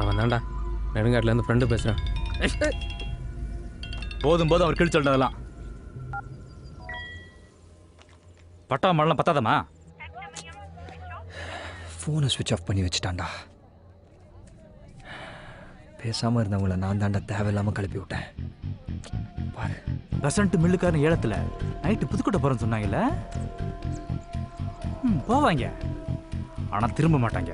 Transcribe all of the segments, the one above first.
அவன் தான்டா நெடுங்காட்டிலேருந்து ஃப்ரெண்டு பேசுகிறான். போதும் போதும் அவர் கிழிச்சு சொல்றதெல்லாம். பட்டா மழை பத்தாதமா? ஃபோனை ஸ்விட்ச் ஆஃப் பண்ணி வச்சுட்டான்டா. பேசாமல் இருந்தவங்கள நான் தாண்டா தேவையில்லாமல் கிளப்பி விட்டேன். பாரு, பெசன்ட் மில்லுக்காரன் ஏலத்தில் நைட்டு புதுக்கோட்டை போகிறேன்னு சொன்னாங்கல்ல. போவாங்க, ஆனால் திரும்ப மாட்டாங்க.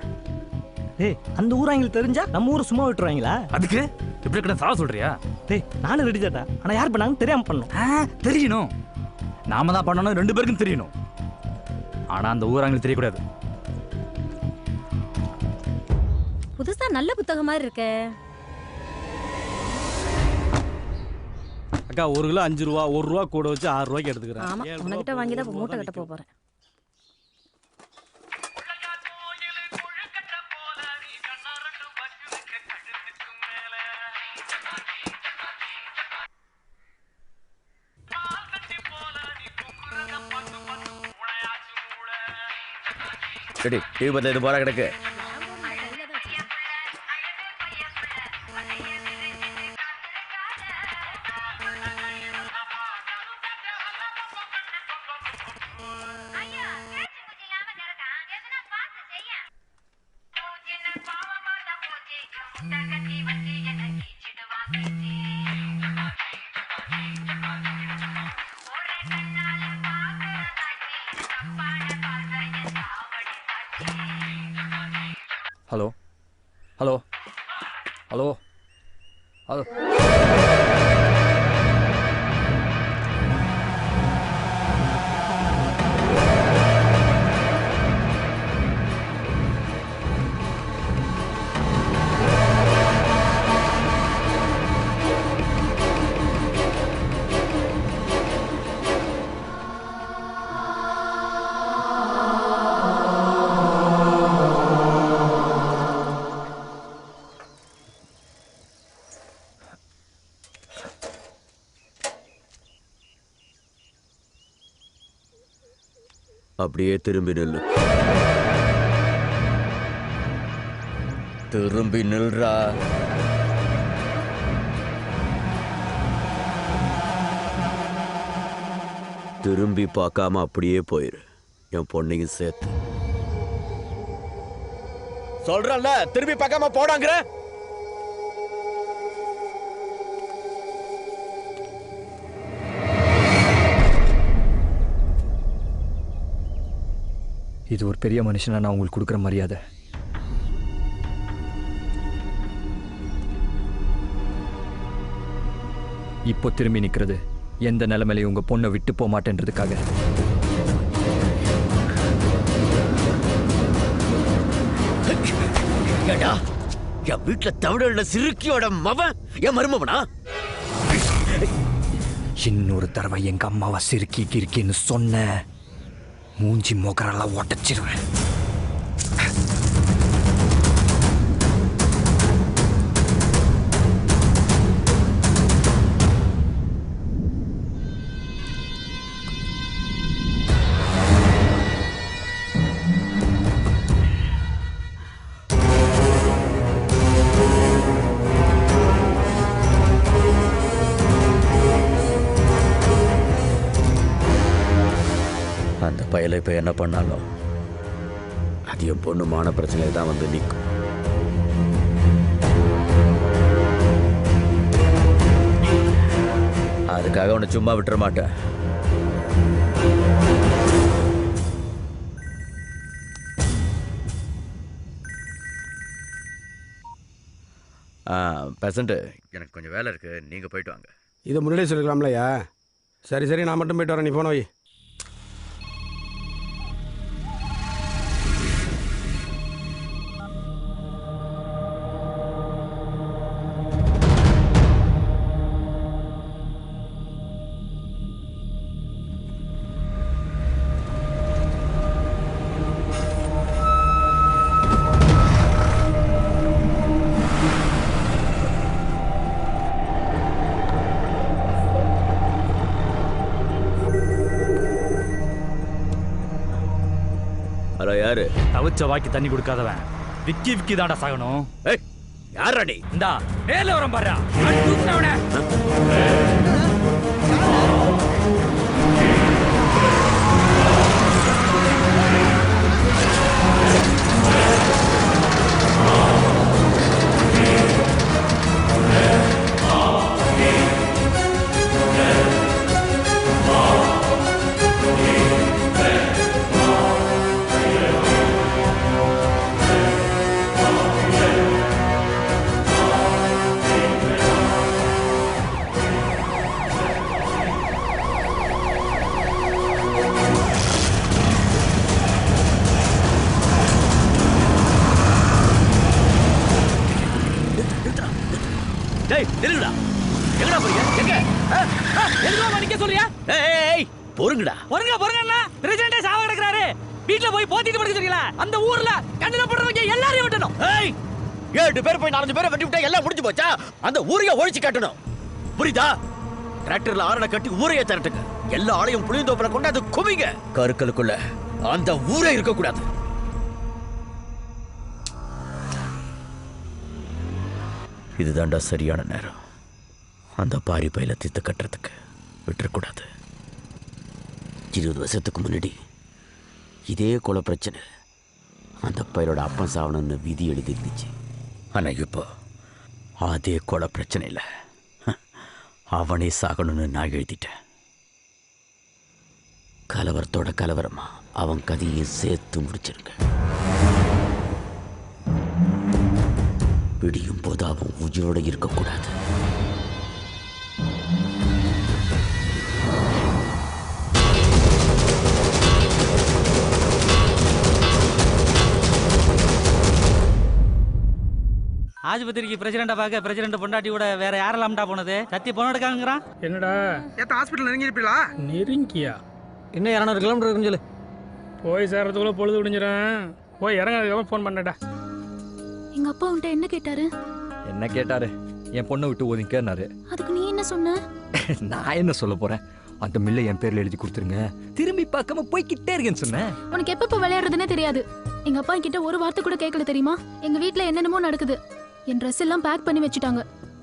டேய், அந்த ஊர் எங்களுக்கு தெரிஞ்சா நம்ம ஊரை சும்மா விட்டுருவாங்களா? அதுக்கு எப்படி கிட்ட சாவ சொல்றியா? டேய், நானும் ரெடி தாட்டா. ஆனால் யார் பண்ணாங்கன்னு தெரியாமல் பண்ணணும். தெரியணும். நாம தான் பண்ணணும், 2 பேருக்கும் தெரியணும். ஆனால் அந்த ஊராங்களுக்கு தெரியக்கூடாது. புதுசா நல்ல புத்தகம் மாதிரி இருக்கே. அக்கா 1 கிலோ 5 ரூபா, 1 ரூபா கூட வச்சு 6 ரூபாய்க்கு எடுத்துக்கிறேன். ஆமா, உனக்கிட்ட வாங்கி தான் மூட்டை கட்ட போறேன். சரி, டிவி பத்தில இது போற கிடக்கு. Hello hello hello hello. அப்படியே திரும்பி நில்லு. திரும்பி நில்றா. திரும்பி பார்க்காம அப்படியே போயிரு, என் பொண்ணையும் சேர்த்து. சொல்றல, திரும்பி பார்க்காம போடாங்கிற. இது ஒரு பெரிய மனுஷனா நான் உங்களுக்கு கொடுக்குற மரியாதை. இப்போ திரும்பி நிற்கிறது எந்த நிலைமையிலையும் உங்க பொண்ணை விட்டு போக மாட்டேன்றதுக்காக. என் வீட்டுல தமிழ சிறுக்கியோட மவன் என் மருமவனா? இன்னொரு தடவை எங்க அம்மாவை சிறுக்கி கிறுக்கின்னு சொன்ன மூஞ்சி மோக்கரெல்லாம் ஒட்டச்சிருவேன். அந்த பயலை இப்போ என்ன பண்ணாலும் அது என் பொண்ணுமான பிரச்சனையை தான் வந்து நிற்கும். அதுக்காக உன்னை சும்மா விட்டுற மாட்டேன். பெசன்ட், எனக்கு கொஞ்சம் வேலை இருக்கு, நீங்க போயிட்டு வாங்க. இதை முன்னாடியே சொல்லிக்கலாம்லையா? சரி சரி, நான் மட்டும் போயிட்டு வரேன், நீ போன வை. ஹலோ, யாரு? தவிச்ச வாக்கி தண்ணி கொடுக்காதவன் விக்கி விக்கி தாண்டா சாகணும். யாரடி? இந்தா நேர்ல வரம் பாரு. அடி தூக்குனவனே. டேய் நில்லுடா. எங்கடா போறீங்க? எங்க? எதுக்கு நிக்க சொல்றியா? ஏய் பொறுங்கடா. பொறுங்க பிரசிடென்ட் சாவ கிடக்குறாரு. வீட்ல போய் போத்திட்டு படுக்க சொல்றீங்களா? அந்த ஊர்ல கண்ணுல போடுறவங்க எல்லாரையும் வெட்டணும். ஏய் 7 பேர் போய் 4 பேரை வெட்டி விட்டா எல்லாம் முடிஞ்சு போச்சா? அந்த ஊரையே ஒழிச்சு கட்டணும். புரியுதா? டிராக்டர்ல ஆரண கட்டி ஊரையே திரட்டுங்க. எல்லா ஆளையும் புளியந்தோப்புல கொண்டாந்து குவிங்க. கருக்கலுக்குள்ள அந்த ஊரே இருக்க கூடாது. இதுதான்டா சரியான நேரம். அந்த பாரி பையில தித்து கட்டுறதுக்கு விட்டுறக்கூடாது. 20 வருஷத்துக்கு முன்னாடி இதே கொலை பிரச்சனை அந்த பையனோட அப்பன் சாவணும்னு விதி எழுதி இருந்துச்சு. ஆனால் இப்போ அதே கொலை பிரச்சனை இல்லை, அவனே சாகணும்னு நான் எழுதிட்டேன். கலவரத்தோட கலவரமா அவன் கதையை சேர்த்து முடிச்சிருங்க. விடியும் போது அவன் உயிரோட இருக்கக்கூடாது. ஆஸ்பத்திரிக்கு பிரசிடண்ட பார்க்க பிரசிடண்ட் பொண்டாட்டி கூட வேற யாரெல்லாம்டா போனது? சத்தி பொண்ணு எடுக்காங்கிறான். என்னடா ஏத்த ஹாஸ்பிட்டல் நெருங்கிருப்பீங்களா? நெருங்கியா? இன்னும் 200 கிலோமீட்டர் இருக்குன்னு சொல்லு. போய் சேர்றதுக்குள்ள பொழுது விடிஞ்சிடும். போய் இறங்காததுக்கப்புறம் ஃபோன் பண்ணடா. எங்க அப்பா உன்கிட்ட என்ன கேட்டாரு? என்ன கேட்டாரு? என் பொண்ணை விட்டு ஒதுங்கன்னாரு. அதுக்கு நீ என்ன சொன்ன? நான் என்ன சொல்ல போறேன்? அந்த மில்லை என் பேர்ல எழுதி கொடுத்துருங்க, திரும்பி பார்க்காம போய்கிட்டே இருக்கேன்னு சொன்னேன். உனக்கு எப்ப விளையாடுறதுன்னே தெரியாது. எங்க அப்பா கிட்ட ஒரு வார்த்தை கூட கேட்கல தெரியுமா? எங்க வீட்ல என்னென்னமோ நடக்குது. என் ட்ரெஸ் எல்லாம் பேக் பண்ணி வச்சுட்டாங்க.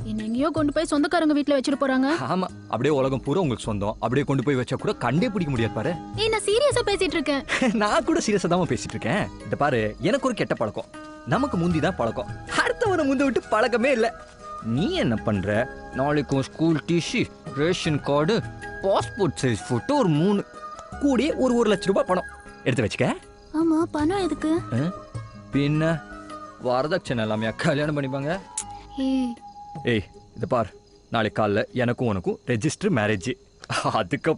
என்ன எங்கேயோ கொண்டு போய் சொந்தக்காரங்க வீட்ல வச்சிட்டு போறாங்க. ஆமா, அப்படியே உலகம் பூரா உங்களுக்கு சொந்தம். அப்படியே கொண்டு போய் வச்சா கூட கண்டே பிடிக்க முடியாது பாரு. ஏய் நான் சீரியஸா பேசிட்டு இருக்கேன். நான் கூட சீரியஸா தான் பேசிட்டு இருக்கேன். இந்த பாரு, எனக்கு ஒரு கெட்ட பழக்கம். நமக்கு முந்தி தான் பழக்கம், அடுத்தவனை முந்தி விட்டு பழக்கமே இல்லை. நீ என்ன பண்ற? நாளைக்கும் school DC, ration card, passport size photo ஒரு 3 கூடிய ஒரு 1 லட்சம் ரூபாய் பணம் எடுத்து வச்சுக்க. ஆமா, பணம் எதுக்கு? பின்ன வரதட்சணை எல்லாமே கல்யாணம் பண்ணிப்பாங்க. ஏய் இதை பார், நாளைக்கு காலைல எனக்கும் உனக்கும் ரெஜிஸ்டர் மேரேஜ். அதுக்கப்புறம்